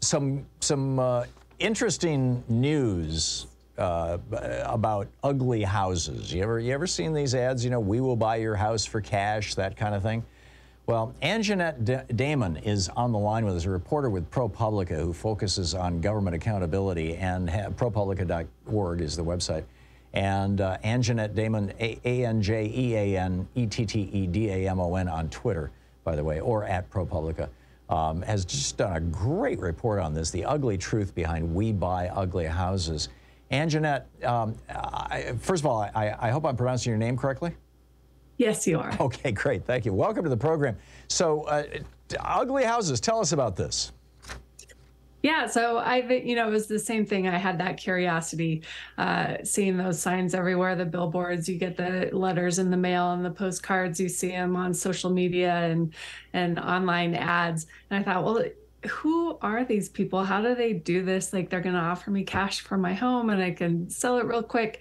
Some interesting news about ugly houses. You ever seen these ads? You know, we will buy your house for cash, that kind of thing. Well, Anjeanette Damon is on the line with us, a reporter with ProPublica who focuses on government accountability, and ProPublica.org is the website. And Anjeanette Damon, Anjeanetteddamon on Twitter, by the way, or at ProPublica, has just done a great report on this, the ugly truth behind We Buy Ugly Houses. Anjeanette, first of all, I hope I'm pronouncing your name correctly. Yes, you are. Okay, great. Thank you. Welcome to the program. So, ugly houses, tell us about this. Yeah, so it was the same thing. I had that curiosity, seeing those signs everywhere, the billboards, you get the letters in the mail and the postcards, you see them on social media and online ads. And I thought, well, who are these people? How do they do this? Like, they're going to offer me cash for my home and I can sell it real quick.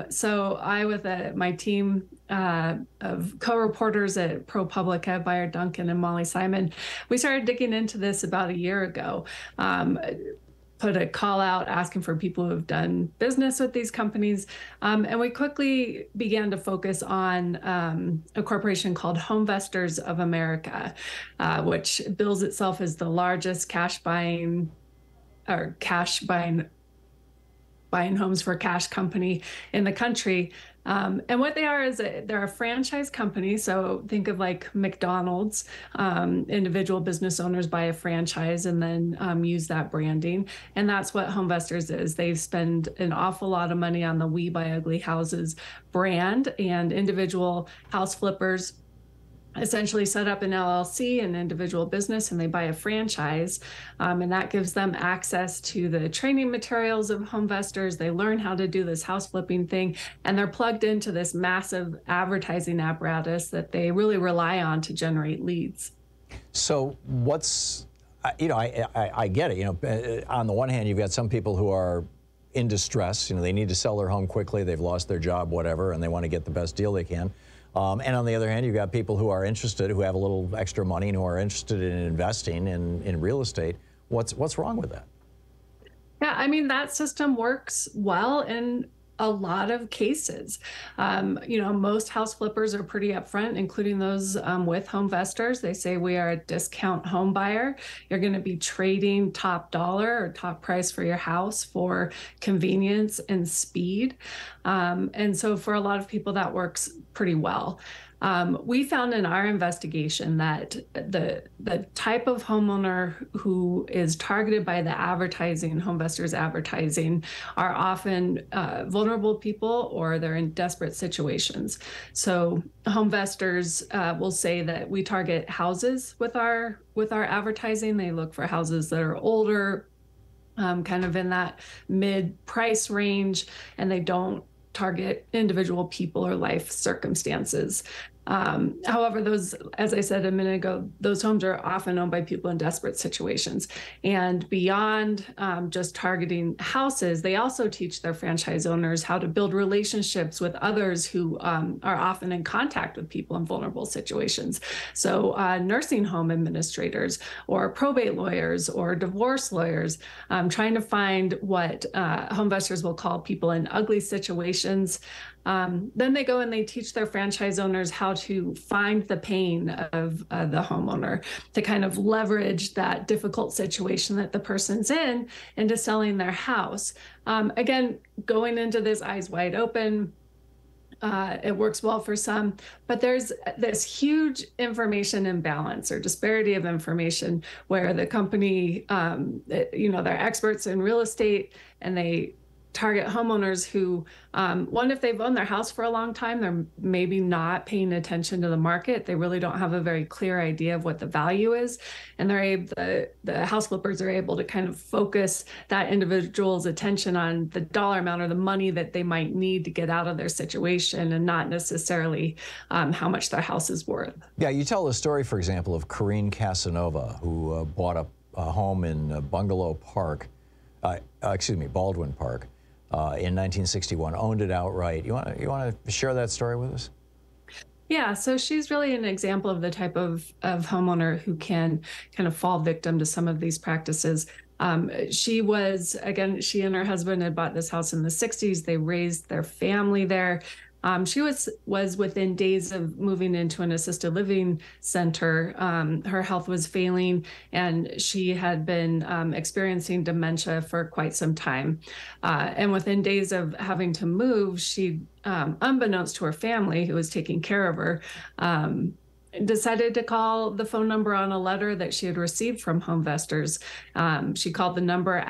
So I, with my team of co-reporters at ProPublica, Byron Duncan and Molly Simon, we started digging into this about a year ago. Put a call out asking for people who have done business with these companies. And we quickly began to focus on a corporation called Homevestors of America, which bills itself as the largest cash buying homes for cash company in the country. And what they are is they're a franchise company. So think of like McDonald's. Individual business owners buy a franchise and then use that branding. And that's what Homevestors is. They spend an awful lot of money on the We Buy Ugly Houses brand, and individual house flippers essentially set up an LLC, an individual business, and they buy a franchise. And that gives them access to the training materials of Homevestors. They learn how to do this house flipping thing, and they're plugged into this massive advertising apparatus that they really rely on to generate leads. So what's, I get it. On the one hand, you've got some people who are in distress. They need to sell their home quickly. They've lost their job, whatever, and they want to get the best deal they can. And on the other hand, you've got people who are interested, who have a little extra money and who are interested in investing in real estate. What's wrong with that? Yeah, I mean, that system works well in a lot of cases. Most house flippers are pretty upfront, including those with Homevestors. They say, we are a discount home buyer. You're going to be trading top dollar or top price for your house for convenience and speed. And so for a lot of people, that works pretty well. We found in our investigation that the type of homeowner who is targeted by the advertising, Homevestors advertising, are often vulnerable people, or they're in desperate situations. So Homevestors will say that we target houses with our advertising. They look for houses that are older, kind of in that mid-price range, and they don't target individual people or life circumstances. However, those, as I said a minute ago, those homes are often owned by people in desperate situations. And beyond just targeting houses, they also teach their franchise owners how to build relationships with others who are often in contact with people in vulnerable situations. So nursing home administrators or probate lawyers or divorce lawyers, trying to find what Homevestors will call people in ugly situations. Then they go and they teach their franchise owners how to find the pain of the homeowner, to kind of leverage that difficult situation that the person's in into selling their house. Again, going into this eyes wide open. It works well for some, but there's this huge information imbalance or disparity of information where the company, they're experts in real estate, and they target homeowners who, one, if they've owned their house for a long time, they're maybe not paying attention to the market. They really don't have a very clear idea of what the value is. And the house flippers are able to kind of focus that individual's attention on the dollar amount or the money that they might need to get out of their situation, and not necessarily how much their house is worth. Yeah, you tell the story, for example, of Karine Casanova, who bought a home in Baldwin Park, in 1961, owned it outright. You want to share that story with us? Yeah, so she's really an example of the type of homeowner who can kind of fall victim to some of these practices. She was, again, she and her husband had bought this house in the 60s. They raised their family there. She was within days of moving into an assisted living center. Her health was failing, and she had been experiencing dementia for quite some time. And within days of having to move, she, unbeknownst to her family who was taking care of her, decided to call the phone number on a letter that she had received from Homevestors. She called the number,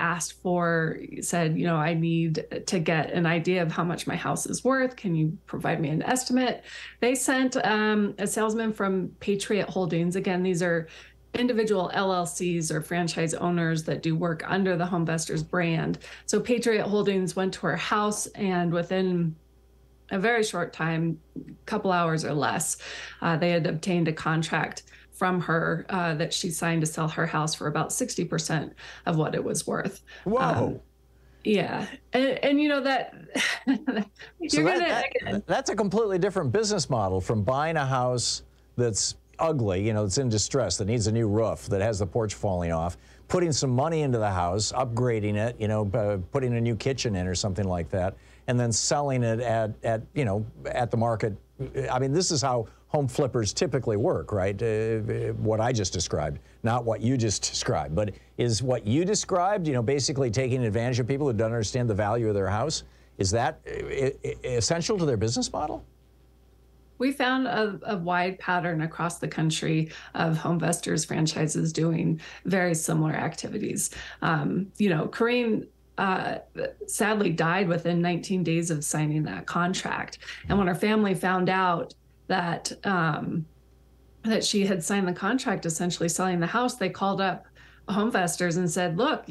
said, I need to get an idea of how much my house is worth. Can you provide me an estimate? They sent a salesman from Patriot Holdings. Again, these are individual LLCs or franchise owners that do work under the Homevestors brand. So Patriot Holdings went to her house, and within a very short time, couple hours or less, they had obtained a contract from her that she signed to sell her house for about 60% of what it was worth. Whoa. Yeah. And that that's a completely different business model from buying a house that's ugly, it's in distress, that needs a new roof, that has the porch falling off, putting some money into the house, upgrading it, putting a new kitchen in or something like that, and then selling it at the market. I mean, this is how home flippers typically work, right? What I just described, not what you just described, but is what you described, basically taking advantage of people who don't understand the value of their house. Is that essential to their business model? We found a wide pattern across the country of Homevestors franchises doing very similar activities. Karine sadly died within 19 days of signing that contract. And when her family found out that that she had signed the contract, essentially selling the house, they called up Homevestors and said, look,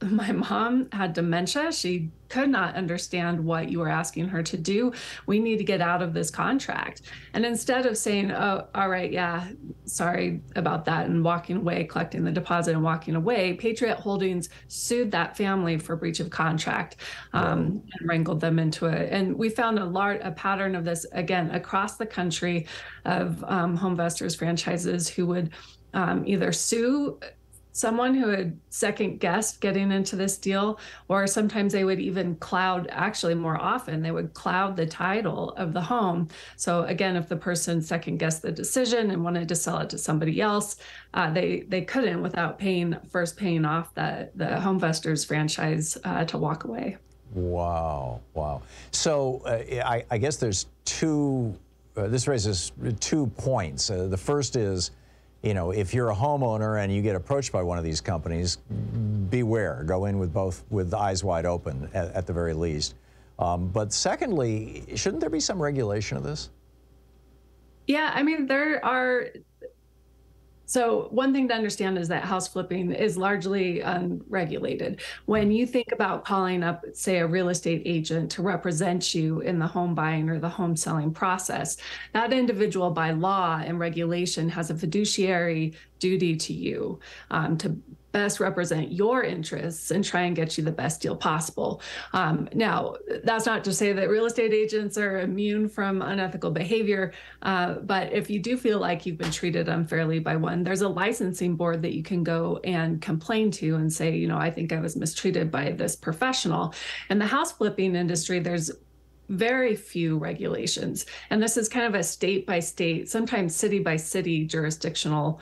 my mom had dementia. She could not understand what you were asking her to do. We need to get out of this contract. And instead of saying, oh, all right, yeah, sorry about that, and walking away, collecting the deposit and walking away, Patriot Holdings sued that family for breach of contract and wrangled them into it. And we found a pattern of this, again, across the country of Homevestors franchises who would either sue someone who had second guessed getting into this deal, or sometimes they would even actually more often, they would cloud the title of the home. So again, if the person second guessed the decision and wanted to sell it to somebody else, they couldn't without first paying off the Homevestors franchise to walk away. Wow. So I guess there's this raises 2 points. The first is, if you're a homeowner and you get approached by one of these companies, beware. Go in with eyes wide open at the very least. But secondly, shouldn't there be some regulation of this? Yeah, I mean, there are. So one thing to understand is that house flipping is largely unregulated. When you think about calling up, say, a real estate agent to represent you in the home buying or the home selling process, that individual by law and regulation has a fiduciary duty to you to best represent your interests and try and get you the best deal possible. Now, that's not to say that real estate agents are immune from unethical behavior, but if you do feel like you've been treated unfairly by one, there's a licensing board that you can go and complain to and say, I think I was mistreated by this professional. In the house flipping industry, there's very few regulations. And this is kind of a state by state, sometimes city by city jurisdictional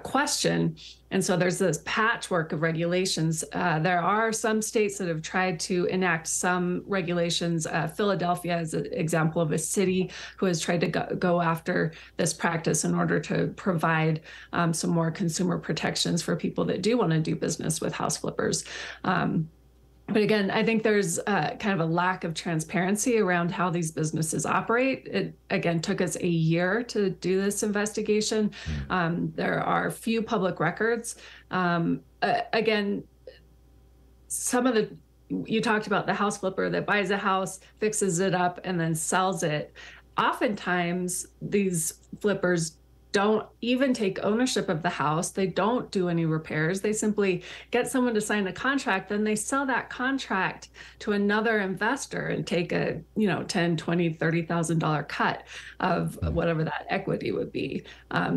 question. And so there's this patchwork of regulations. There are some states that have tried to enact some regulations. Philadelphia is an example of a city who has tried to go after this practice in order to provide some more consumer protections for people that do want to do business with house flippers. But again, I think there's kind of a lack of transparency around how these businesses operate. It, again, took us a year to do this investigation. There are few public records. Again, you talked about the house flipper that buys a house, fixes it up, and then sells it. Oftentimes, these flippers don't even take ownership of the house. They don't do any repairs. They simply get someone to sign a contract, then they sell that contract to another investor and take a, $10, $20, $30,000 cut of whatever that equity would be.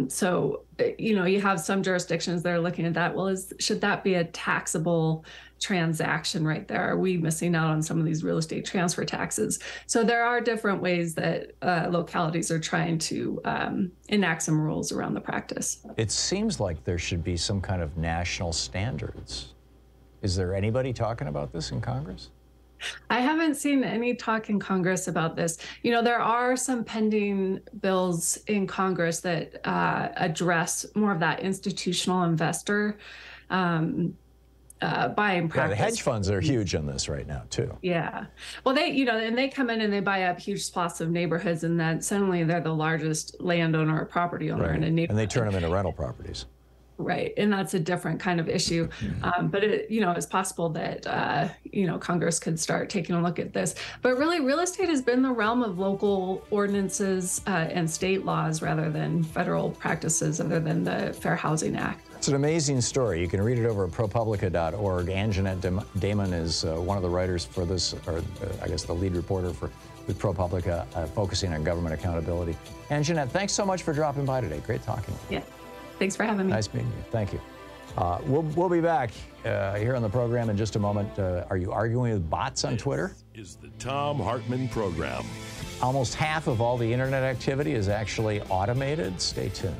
So, you have some jurisdictions that are looking at that. Well, should that be a taxable transaction right there? Are we missing out on some of these real estate transfer taxes? So there are different ways that localities are trying to enact some rules around the practice. It seems like there should be some kind of national standards. Is there anybody talking about this in Congress? I haven't seen any talk in Congress about this. There are some pending bills in Congress that address more of that institutional investor buying practice. Yeah, the hedge funds are huge on this right now, too. Yeah. Well, and they come in and they buy up huge swaths of neighborhoods, and then suddenly they're the largest landowner or property owner in a neighborhood. And they turn them into rental properties. Right. And that's a different kind of issue. But it's possible that, Congress could start taking a look at this. But really, real estate has been the realm of local ordinances and state laws rather than federal practices other than the Fair Housing Act. It's an amazing story. You can read it over at ProPublica.org. Anjeanette Damon is one of the writers for this, or I guess the lead reporter with ProPublica, focusing on government accountability. Anjeanette, thanks so much for dropping by today. Great talking. Yeah. Thanks for having me. Nice meeting you. Thank you. We'll be back here on the program in just a moment. Are you arguing with bots on Twitter? This is the Thom Hartmann Program. Almost half of all the internet activity is actually automated. Stay tuned.